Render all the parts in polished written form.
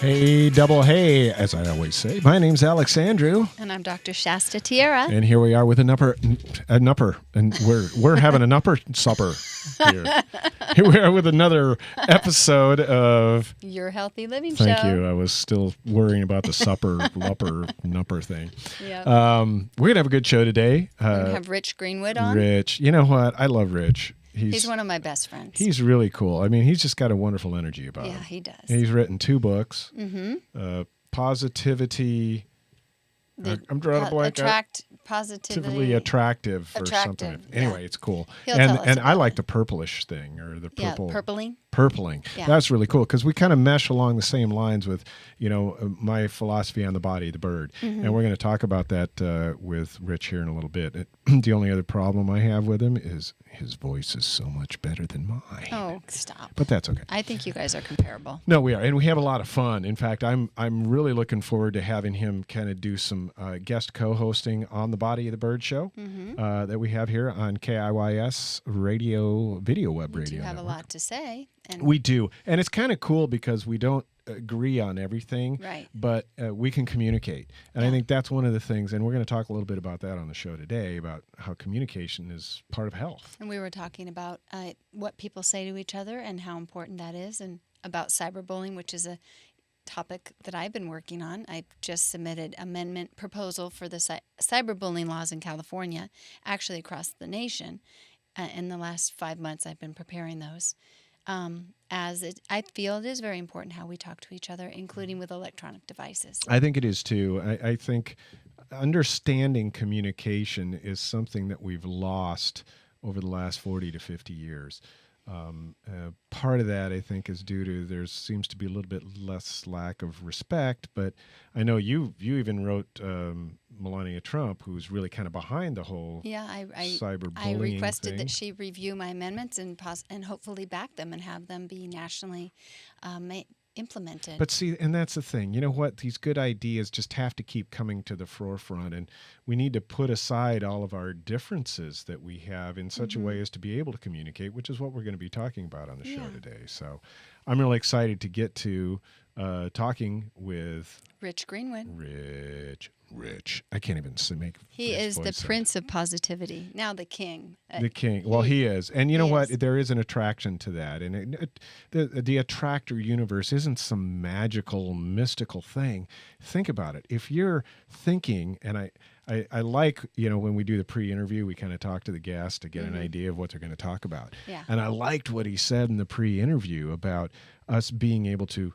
Hey, double hey, as I always say. My name's Alexandrew. And I'm Dr. Shasta Tierra. And here we are with an upper, and we're having an upper supper here. Here we are with another episode of Your Healthy Living Show. Thank you. I was still worrying about the supper, nupper thing. Yep. We're going to have a good show today. We're going to have Rich Greenwood on. Rich. You know what? I love Rich. He's one of my best friends. He's really cool. I mean, he's just got a wonderful energy about him. Yeah, he does. And he's written 2 books. Mm-hmm. Positivity. I'm drawing a blank. Positively attractive or something. Anyway, it's cool. He'll tell us And I about like the purplish thing or the purple. Yeah, purpling. Purpling. Yeah. That's really cool because we kind of mesh along the same lines with, my philosophy on the body, the bird. Mm-hmm. And we're going to talk about that with Rich here in a little bit. The only other problem I have with him is his voice is so much better than mine. Oh, stop. But that's okay. I think you guys are comparable. No, we are. And we have a lot of fun. In fact, I'm really looking forward to having him kind of do some guest co-hosting on the Body of the Bird show that we have here on KIYS radio, video web radio. We do have network. a lot to say. And We do. And it's kind of cool because we don't agree on everything, right, but we can communicate. And yeah. I think that's one of the things, and we're going to talk a little bit about that on the show today, about how communication is part of health. And we were talking about what people say to each other and how important that is, and about cyberbullying, which is a topic that I've been working on. I just submitted amendment proposal for the cyberbullying laws in California, actually across the nation. In the last 5 months, I've been preparing those. I feel it is very important how we talk to each other, including with electronic devices. I think it is too. I think understanding communication is something that we've lost over the last 40 to 50 years. Part of that, I think, is due to there seems to be a little bit less lack of respect. But I know you even wrote Melania Trump, who's really kind of behind the whole cyberbullying I requested thing. that she review my amendments and hopefully back them and have them be nationally implemented. But see, and that's the thing. You know what? These good ideas just have to keep coming to the forefront, and we need to put aside all of our differences that we have in such a way as to be able to communicate, which is what we're going to be talking about on the show today. So I'm really excited to get to talking with Rich Greenwood. Rich. I can't even make He is the prince of positivity. Now the king. The king. Well, he is. And you know what? There is an attraction to that. And the attractor universe isn't some magical, mystical thing. Think about it. If you're thinking, and I like, when we do the pre-interview, we kind of talk to the guest to get an idea of what they're going to talk about. Yeah. And I liked what he said in the pre-interview about us being able to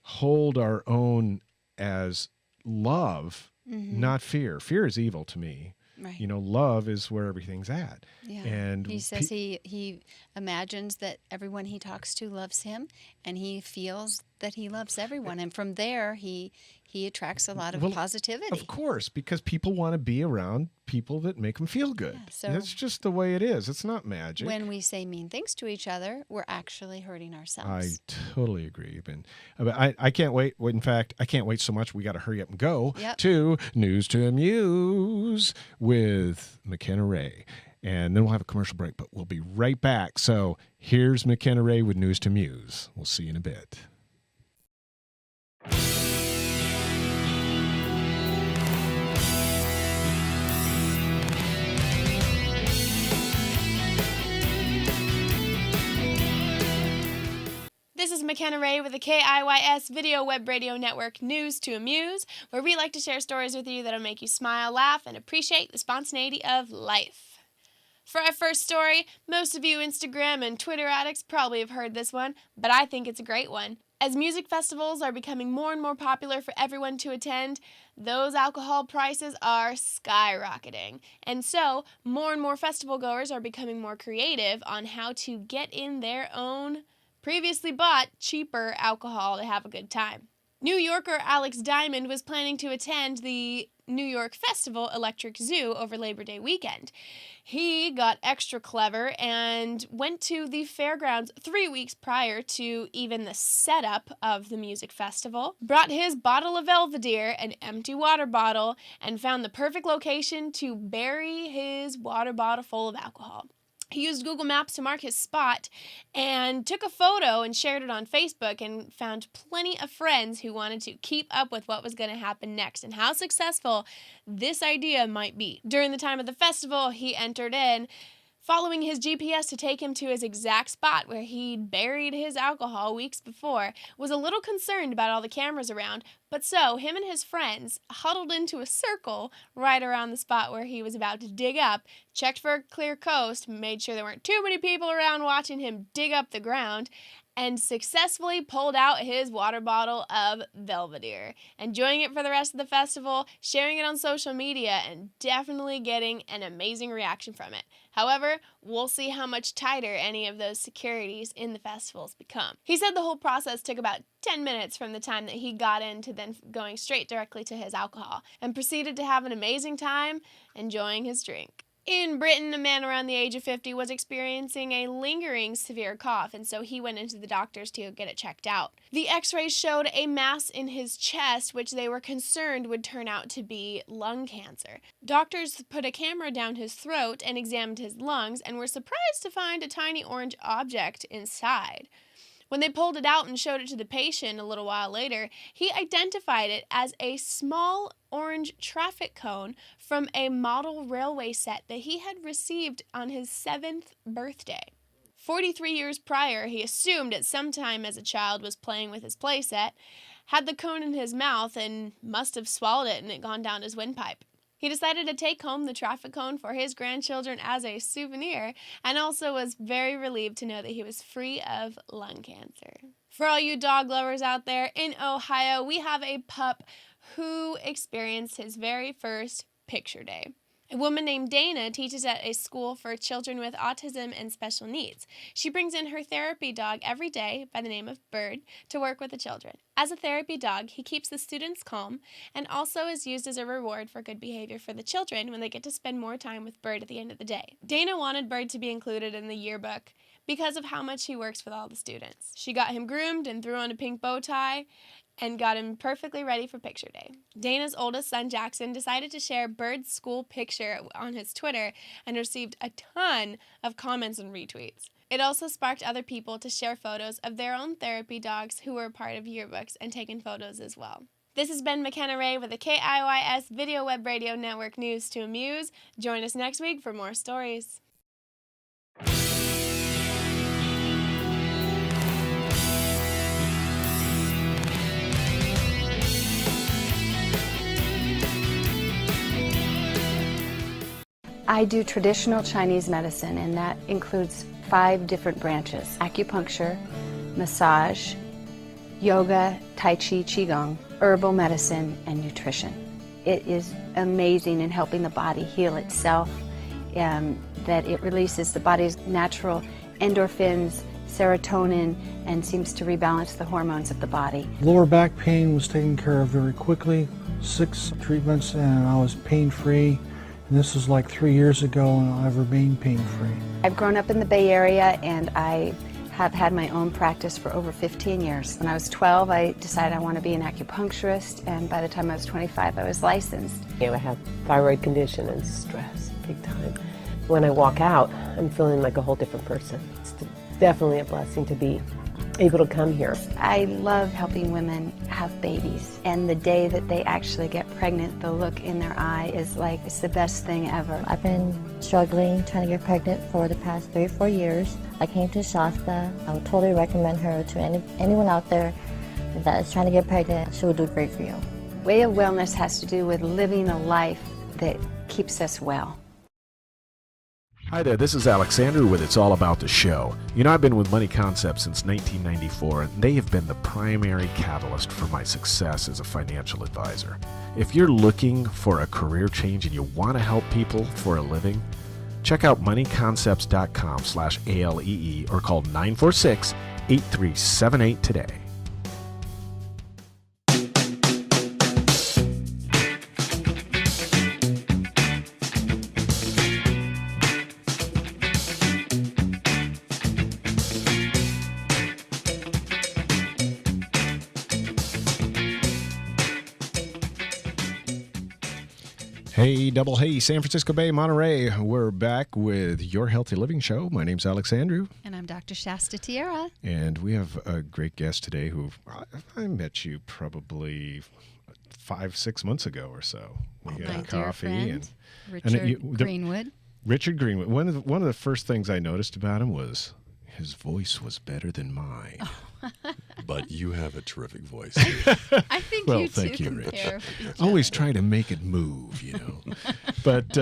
hold our own as love, not fear. Fear is evil to me. Right. Love is where everything's at. Yeah. And he says he imagines that everyone he talks to loves him, and he feels that he loves everyone. And from there, he attracts a lot of positivity. Of course, because people want to be around people that make them feel good. Yeah, so that's just the way it is. It's not magic. When we say mean things to each other, we're actually hurting ourselves. I totally agree. I can't wait. In fact, I can't wait so much. We got to hurry up and go to News to Amuse with McKenna Ray. And then we'll have a commercial break, but we'll be right back. So here's McKenna Ray with News to Muse. We'll see you in a bit. This is McKenna Ray with the KIYS Video Web Radio Network News to Amuse, where we like to share stories with you that'll make you smile, laugh, and appreciate the spontaneity of life. For our first story, most of you Instagram and Twitter addicts probably have heard this one, but I think it's a great one. As music festivals are becoming more and more popular for everyone to attend, those alcohol prices are skyrocketing. And so, more and more festival goers are becoming more creative on how to get in their own previously bought cheaper alcohol to have a good time. New Yorker Alex Diamond was planning to attend the New York Festival Electric Zoo over Labor Day weekend. He got extra clever and went to the fairgrounds 3 weeks prior to even the setup of the music festival, brought his bottle of Belvedere, an empty water bottle, and found the perfect location to bury his water bottle full of alcohol. He used Google Maps to mark his spot and took a photo and shared it on Facebook and found plenty of friends who wanted to keep up with what was going to happen next and how successful this idea might be. During the time of the festival, he entered in, following his GPS to take him to his exact spot where he'd buried his alcohol weeks before, was a little concerned about all the cameras around, but so him and his friends huddled into a circle right around the spot where he was about to dig up, checked for a clear coast, made sure there weren't too many people around watching him dig up the ground, and successfully pulled out his water bottle of Belvedere, enjoying it for the rest of the festival, sharing it on social media, and definitely getting an amazing reaction from it. However, we'll see how much tighter any of those securities in the festivals become. He said the whole process took about 10 minutes from the time that he got in to then going straight directly to his alcohol, and proceeded to have an amazing time enjoying his drink. In Britain, a man around the age of 50 was experiencing a lingering severe cough, and so he went into the doctors to get it checked out. The x-rays showed a mass in his chest, which they were concerned would turn out to be lung cancer. Doctors put a camera down his throat and examined his lungs and were surprised to find a tiny orange object inside. When they pulled it out and showed it to the patient a little while later, he identified it as a small orange traffic cone from a model railway set that he had received on his 7th birthday. 43 years prior, he assumed at some time as a child was playing with his playset, had the cone in his mouth, and must have swallowed it and it gone down his windpipe. He decided to take home the traffic cone for his grandchildren as a souvenir, and also was very relieved to know that he was free of lung cancer. For all you dog lovers out there, in Ohio, we have a pup who experienced his very first picture day. A woman named Dana teaches at a school for children with autism and special needs. She brings in her therapy dog every day by the name of Bird to work with the children. As a therapy dog, he keeps the students calm and also is used as a reward for good behavior for the children when they get to spend more time with Bird at the end of the day. Dana wanted Bird to be included in the yearbook because of how much he works with all the students. She got him groomed and threw on a pink bow tie and got him perfectly ready for picture day. Dana's oldest son, Jackson, decided to share Bird's school picture on his Twitter and received a ton of comments and retweets. It also sparked other people to share photos of their own therapy dogs who were part of yearbooks and taken photos as well. This has been McKenna Ray with the KIYS Video Web Radio Network News to Amuse. Join us next week for more stories. I do traditional Chinese medicine, and that includes 5 different branches: acupuncture, massage, yoga, tai chi, qigong, herbal medicine, and nutrition. It is amazing in helping the body heal itself, that it releases the body's natural endorphins, serotonin, and seems to rebalance the hormones of the body. Lower back pain was taken care of very quickly, 6 treatments, and I was pain-free. And this was like 3 years ago, and I've remained pain-free. I've grown up in the Bay Area, and I have had my own practice for over 15 years. When I was 12, I decided I want to be an acupuncturist, and by the time I was 25, I was licensed. I have thyroid condition and stress, big time. When I walk out, I'm feeling like a whole different person. It's definitely a blessing to be able to come here. I love helping women have babies, and the day that they actually get pregnant, the look in their eye is like, it's the best thing ever. I've been struggling trying to get pregnant for the past 3 or 4 years. I came to Shasta. I would totally recommend her to anyone out there that is trying to get pregnant. She will do great for you. Way of wellness has to do with living a life that keeps us well. Hi there, this is Alexandrew with It's All About the Show. You know, I've been with Money Concepts since 1994, and they have been the primary catalyst for my success as a financial advisor. If you're looking for a career change and you want to help people for a living, check out moneyconcepts.com/ALEE or call 946-8378 today. Hey, double hey, San Francisco Bay, Monterey. We're back with Your Healthy Living Show. My name's Alexandrew. And I'm Dr. Shasta Tierra. And we have a great guest today who I met you probably 5-6 months ago or so. We got My a dear coffee. friend, Richard Greenwood. Richard Greenwood. One of the first things I noticed about him was his voice was better than mine. But you have a terrific voice. I think Well, you thank two you, compare Rich. with each Always other. try to make it move, you know. But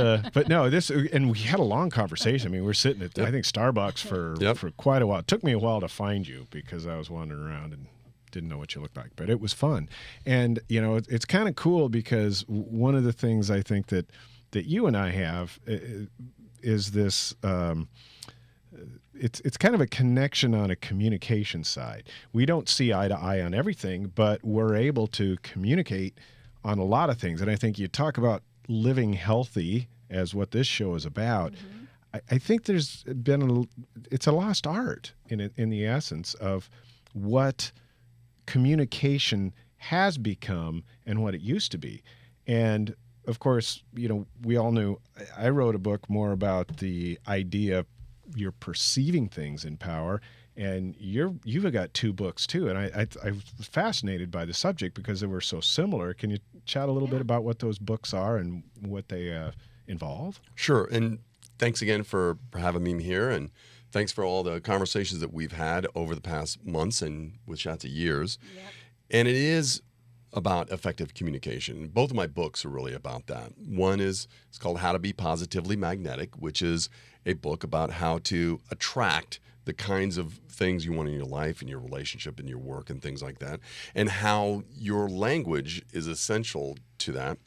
no, and we had a long conversation. I mean, we're sitting at I think Starbucks for quite a while. It took me a while to find you because I was wandering around and didn't know what you looked like, but it was fun. And you know, it's kind of cool because one of the things I think that you and I have is this. It's kind of a connection on a communication side. We don't see eye to eye on everything, but we're able to communicate on a lot of things. And I think you talk about living healthy as what this show is about. Mm-hmm. I think there's been it's a lost art in the essence of what communication has become and what it used to be. And of course, you know, we all knew I wrote a book more about the idea you're perceiving things in power, and you've got 2 books too, and I was fascinated by the subject because they were so similar. Can you chat a little bit about what those books are and what they involve? Sure, and thanks again for having me here, and thanks for all the conversations that we've had over the past months and with shots of years. Yep. And it is about effective communication. Both of my books are really about that. One it's called How to Be Positively Magnetic, which is a book about how to attract the kinds of things you want in your life, in your relationship, in your work, and things like that, and how your language is essential to that.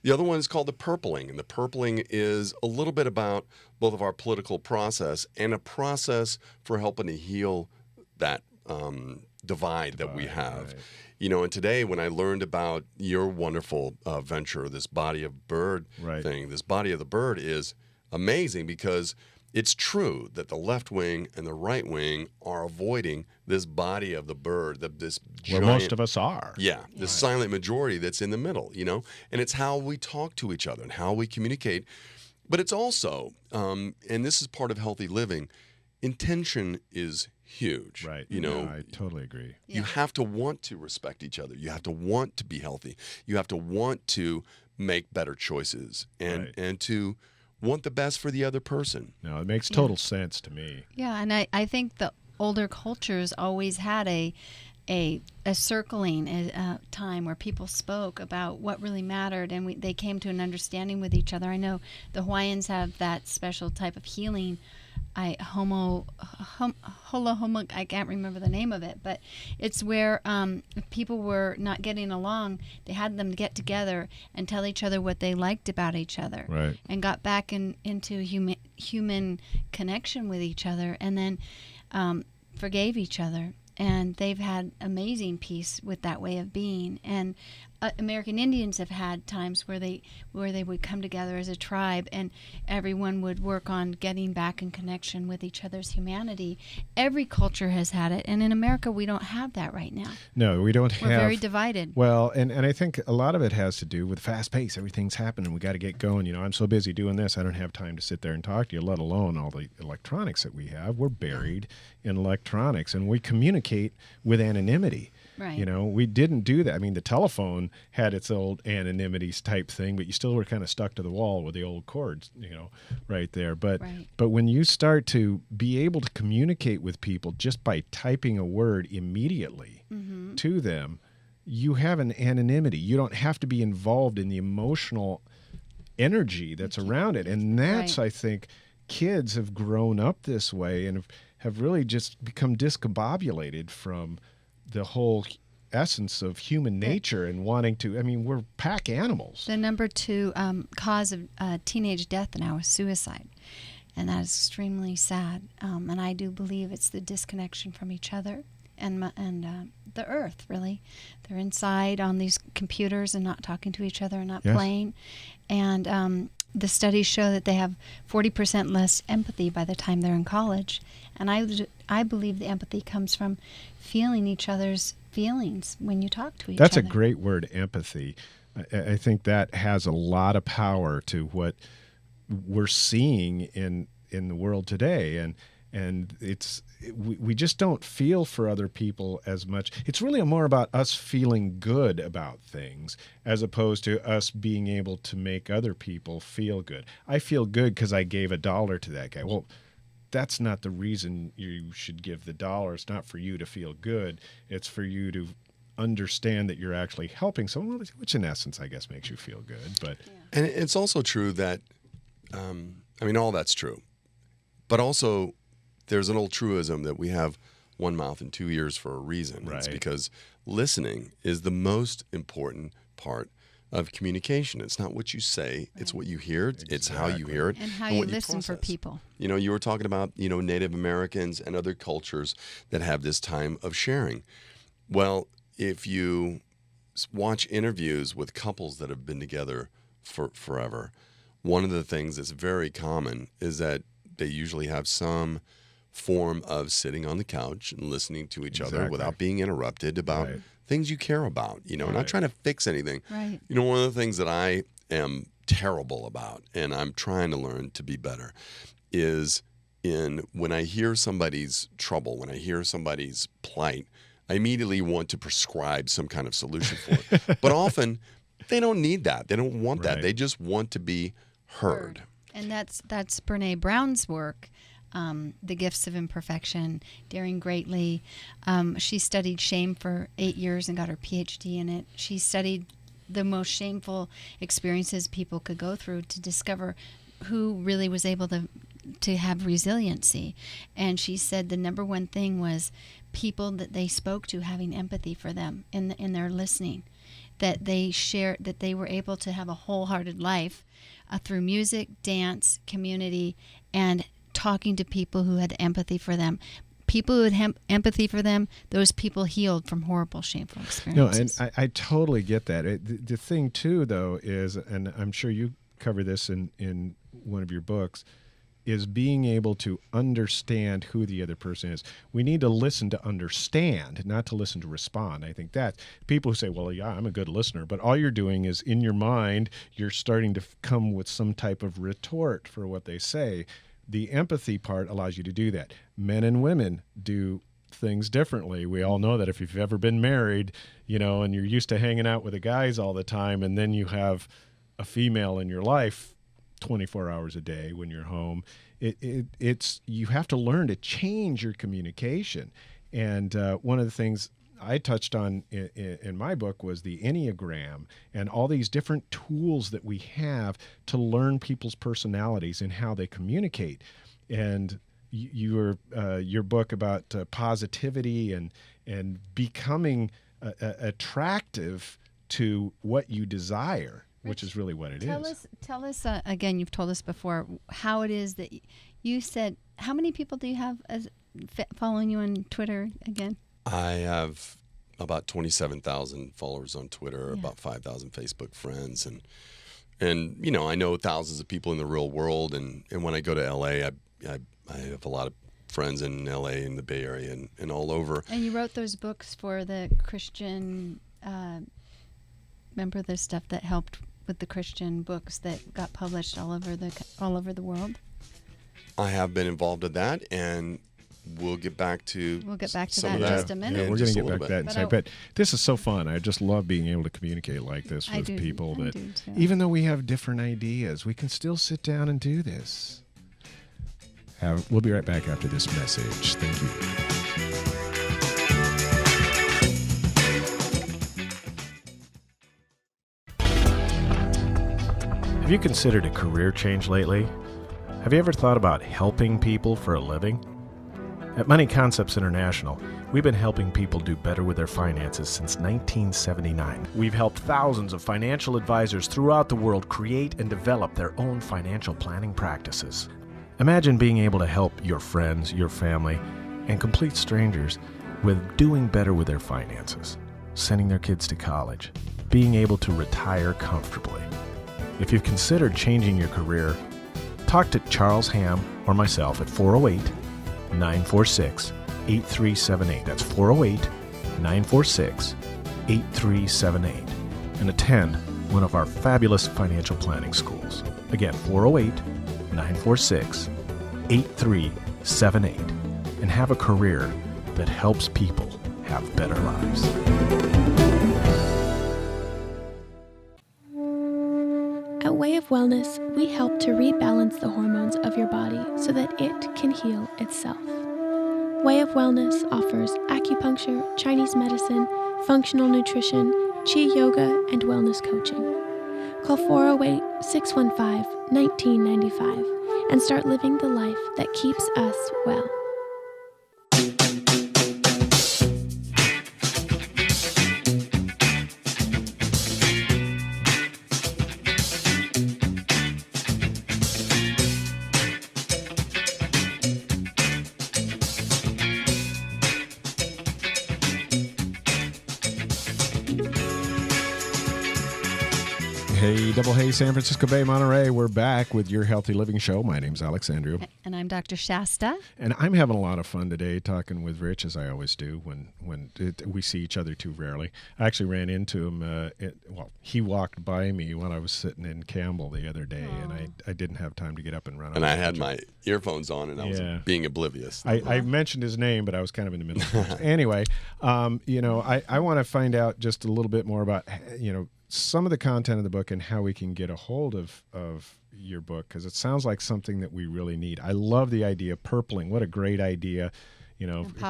The other one is called The Purpling, and The Purpling is a little bit about both of our political process and a process for helping to heal that divide that we have. Right. You know, and today when I learned about your wonderful venture, this Body of Bird thing, this Body of the Bird is amazing because it's true that the left wing and the right wing are avoiding this body of the bird, this giant, where most of us are. Yeah, this silent majority that's in the middle, you know, and it's how we talk to each other and how we communicate. But it's also, and this is part of healthy living, intention is huge. Right. You know, I totally agree. You have to want to respect each other. You have to want to be healthy. You have to want to make better choices and to want the best for the other person. No, it makes total sense to me. Yeah, and I think the older cultures always had a circling a time where people spoke about what really mattered, and they came to an understanding with each other. I know the Hawaiians have that special type of healing. I can't remember the name of it, but it's where if people were not getting along, they had them get together and tell each other what they liked about each other, and got back into human connection with each other, and then forgave each other. And they've had amazing peace with that way of being. And American Indians have had times where they would come together as a tribe, and everyone would work on getting back in connection with each other's humanity. Every culture has had it, and in America we don't have that right now. No, we don't have. We're very divided. Well, and I think a lot of it has to do with fast pace. Everything's happening. We got to get going. You know, I'm so busy doing this, I don't have time to sit there and talk to you, let alone all the electronics that we have. We're buried in electronics, and we communicate with anonymity. Right. You know, we didn't do that. I mean, the telephone had its old anonymity type thing, but you still were kind of stuck to the wall with the old cords, you know, right there. But when you start to be able to communicate with people just by typing a word immediately to them, you have an anonymity. You don't have to be involved in the emotional energy that's around it. And that's, I think, kids have grown up this way and have really just become discombobulated from the whole essence of human nature and wanting to, I mean, we're pack animals. The number 2 cause of teenage death now is suicide. And that is extremely sad. And I do believe it's the disconnection from each other and the earth, really. They're inside on these computers and not talking to each other and not playing. And the studies show that they have 40% less empathy by the time they're in college. And I believe the empathy comes from feeling each other's feelings when you talk to each other. That's a great word, empathy. I think that has a lot of power to what we're seeing in the world today. And we just don't feel for other people as much. It's really more about us feeling good about things as opposed to us being able to make other people feel good. I feel good because I gave $1 to that guy. Well, that's not the reason you should give the $1. It's not for you to feel good. It's for you to understand that you're actually helping someone, which in essence, I guess, makes you feel good. But And it's also true that, all that's true. But also, there's an old truism that we have one mouth and 2 ears for a reason. Right. It's because listening is the most important part of communication. It's not what you say, it's what you hear, it's how you hear it. And how you what listen for process. people. You were talking about, Native Americans and other cultures that have this time of sharing. Well, if you watch interviews with couples that have been together for forever, one of the things that's very common is that they usually have some form of sitting on the couch and listening to each other without being interrupted about things you care about, not trying to fix anything. Right. One of the things that I am terrible about, and I'm trying to learn to be better, is when I hear somebody's trouble, when I hear somebody's plight, I immediately want to prescribe some kind of solution for it. But often they don't need that. They don't want that. They just want to be heard. And that's Brene Brown's work. The Gifts of Imperfection, Daring Greatly. She studied shame for 8 years and got her PhD in it. She studied the most shameful experiences people could go through to discover who really was able to have resiliency. And she said the number one thing was people that they spoke to having empathy for them in their listening, that they shared, that they were able to have a wholehearted life through music, dance, community, and talking to people who had empathy for them. People who had empathy for them, those people healed from horrible, shameful experiences. No, and I totally get that. The thing, too, though, is, and I'm sure you cover this in one of your books, is being able to understand who the other person is. We need to listen to understand, not to listen to respond. I think that people who say, well, yeah, I'm a good listener, but all you're doing is in your mind, you're starting to come with some type of retort for what they say. The empathy part allows you to do that. Men and women do things differently. We all know that if you've ever been married, and you're used to hanging out with the guys all the time, and then you have a female in your life 24 hours a day when you're home, it's you have to learn to change your communication. And one of the things I touched on in my book was the Enneagram and all these different tools that we have to learn people's personalities and how they communicate. And your book about positivity and becoming attractive to what you desire, which is really what it is. Tell us again, you've told us before, how it is that you said, how many people do you have following you on Twitter again? I have about 27,000 followers on Twitter, about 5,000 Facebook friends, and I know thousands of people in the real world. And when I go to LA, I have a lot of friends in LA, in the Bay Area, and all over. And you wrote those books for the Christian. Remember the stuff that helped with the Christian books that got published all over the world? I have been involved in that, and we'll get back to that in just a minute. Yeah, we're going to get back to that in a second. But this is so fun. I just love being able to communicate like this with people. That even though we have different ideas, we can still sit down and do this. We'll be right back after this message. Thank you. Have you considered a career change lately? Have you ever thought about helping people for a living? At Money Concepts International, we've been helping people do better with their finances since 1979. We've helped thousands of financial advisors throughout the world create and develop their own financial planning practices. Imagine being able to help your friends, your family, and complete strangers with doing better with their finances, sending their kids to college, being able to retire comfortably. If you've considered changing your career, talk to Charles Ham or myself at 408-946-8378. That's 408-946-8378. And attend one of our fabulous financial planning schools. Again, 408-946-8378, and have a career that helps people have better lives. At Way of Wellness, we help to rebalance the hormones of your body so that it can heal itself. Way of Wellness offers acupuncture, Chinese medicine, functional nutrition, Qi yoga, and wellness coaching. Call 408-615-1995 and start living the life that keeps us well. Hey, double hey, San Francisco Bay, Monterey. We're back with your Healthy Living Show. My name's Alexandrew. And I'm Dr. Shasta. And I'm having a lot of fun today talking with Rich, as I always do when we see each other too rarely. I actually ran into him. He walked by me when I was sitting in Campbell the other day, and I didn't have time to get up and run. And I had my earphones on, and I was being oblivious. I mentioned his name, but I was kind of in the middle of things. Anyway, I want to find out just a little bit more about, some of the content of the book and how we can get a hold of your book, because it sounds like something that we really need. I love the idea of purpling. What a great idea.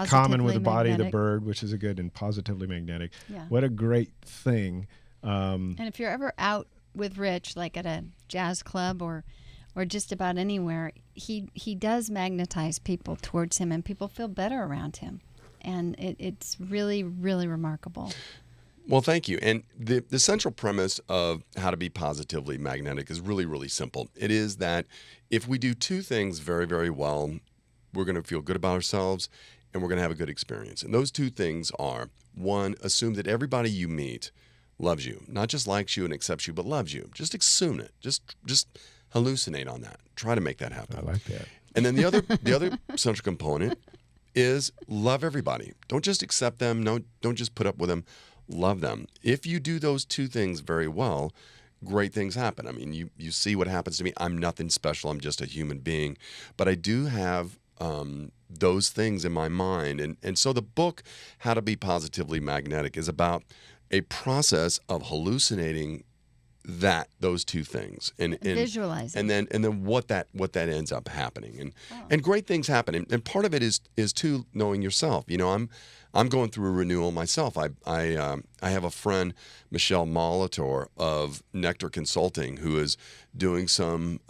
Common with the body of the bird, which is a good, and positively magnetic. Yeah. What a great thing. And if you're ever out with Rich, like at a jazz club or just about anywhere, he does magnetize people towards him, and people feel better around him. And it's really, really remarkable. Well, thank you. And the central premise of how to be positively magnetic is really, really simple. It is that if we do two things very, very well, we're going to feel good about ourselves and we're going to have a good experience. And those two things are, one, assume that everybody you meet loves you, not just likes you and accepts you, but loves you. Just assume it. Just hallucinate on that. Try to make that happen. I like that. And then the other central component is love everybody. Don't just accept them. Don't just put up with them. Love them. If you do those two things very well, great things happen. I mean, you see what happens to me. I'm nothing special. I'm just a human being. But I do have those things in my mind. And so the book, How to Be Positively Magnetic, is about a process of hallucinating those two things and visualizing, and then what that ends up happening, and great things happen, and part of it is too knowing yourself. I'm going through a renewal myself. I have a friend, Michelle Molitor of Nectar Consulting, who is doing some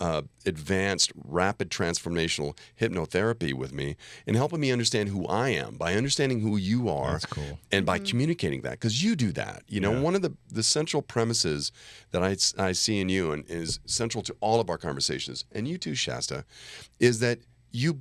advanced rapid transformational hypnotherapy with me and helping me understand who I am by understanding who you are. That's cool. And by communicating that, because you do that. One of the central premises that I see in you and is central to all of our conversations, and you too, Shasta, is that you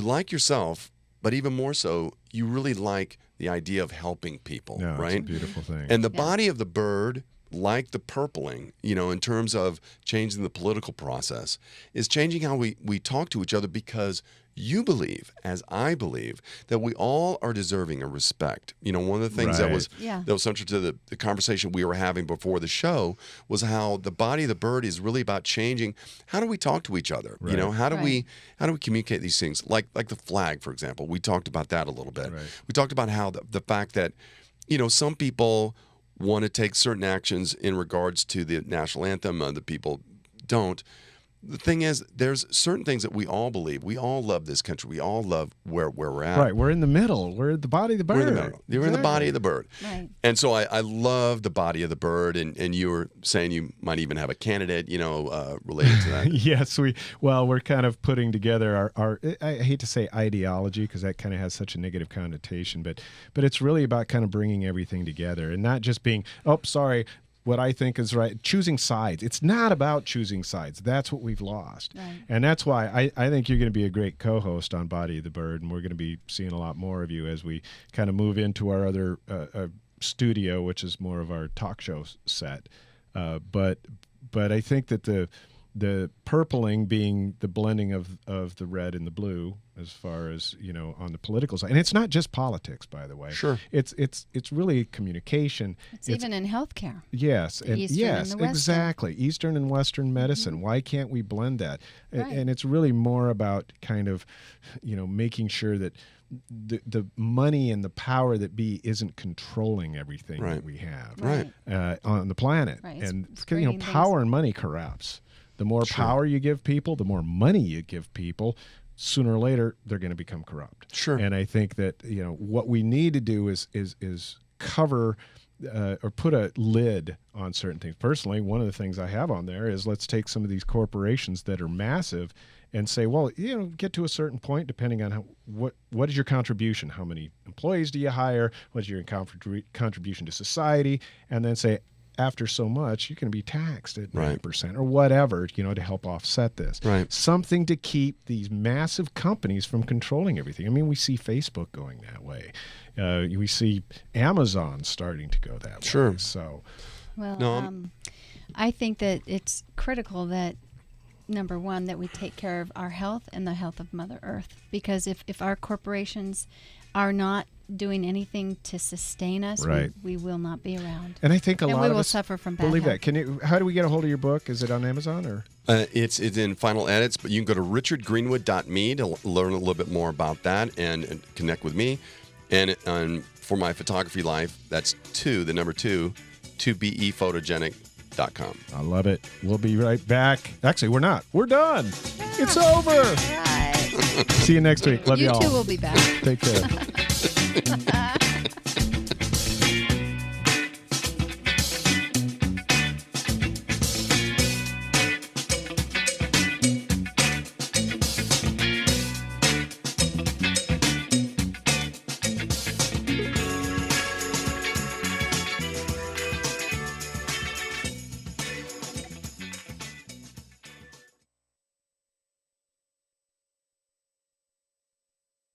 like yourself, but even more so, you really like the idea of helping people, right? It's a beautiful thing. And the body of the bird, like the purpling, in terms of changing the political process, is changing how we talk to each other, because you believe, as I believe, that we all are deserving of respect. One of the things that was central to the conversation we were having before the show was how the body of the bird is really about changing. How do we talk to each other? Right. How do we communicate these things? Like the flag, for example. We talked about that a little bit. Right. We talked about how the fact that some people want to take certain actions in regards to the national anthem, other people don't. The thing is, there's certain things that we all believe. We all love this country. We all love where we're at. Right. We're in the middle. We're the body of the bird. We're in the middle. You're in the body of the bird. Right. And so I love the body of the bird. And you were saying you might even have a candidate, related to that. Yes. We're kind of putting together our I hate to say ideology, because that kind of has such a negative connotation, but it's really about kind of bringing everything together and not just being, what I think is right, choosing sides. It's not about choosing sides. That's what we've lost. Right. And that's why I think you're going to be a great co-host on Body of the Bird, and we're going to be seeing a lot more of you as we kind of move into our other studio, which is more of our talk show set. But I think that the purpling being the blending of the red and the blue, as far as, on the political side. And it's not just politics, by the way. Sure. It's really communication. It's even in healthcare. Yes. The And Eastern yes, and the Western. exactly. Eastern and Western medicine. Why can't we blend that? Right. And it's really more about kind of, making sure that the money and the power that be isn't controlling everything that we have on the planet. Right. And It's because, creating power things. and money corrupts. The more power you give people, the more money you give people, sooner or later they're going to become corrupt. Sure. And I think that what we need to do is cover or put a lid on certain things. Personally, one of the things I have on there is, let's take some of these corporations that are massive and say, well, get to a certain point, depending on what is your contribution, how many employees do you hire, what's your contribution to society, and then say, after so much, you're going to be taxed at 9% or whatever, to help offset this. Right. Something to keep these massive companies from controlling everything. I mean, we see Facebook going that way. We see Amazon starting to go that way. So, Well, I think that it's critical that, number one, that we take care of our health and the health of Mother Earth. Because if our corporations are not doing anything to sustain us, we will not be around. And I think a lot we of will us suffer from bad believe health. that. How do we get a hold of your book? Is it on Amazon or? It's in final edits, but you can go to richardgreenwood.me to learn a little bit more about that and connect with me. And for my photography life, that's 2bephotogenic.com. I love it. We'll be right back. Actually, we're not. We're done. It's over. Right. See you next week. Love You y'all. too will be back. Take care.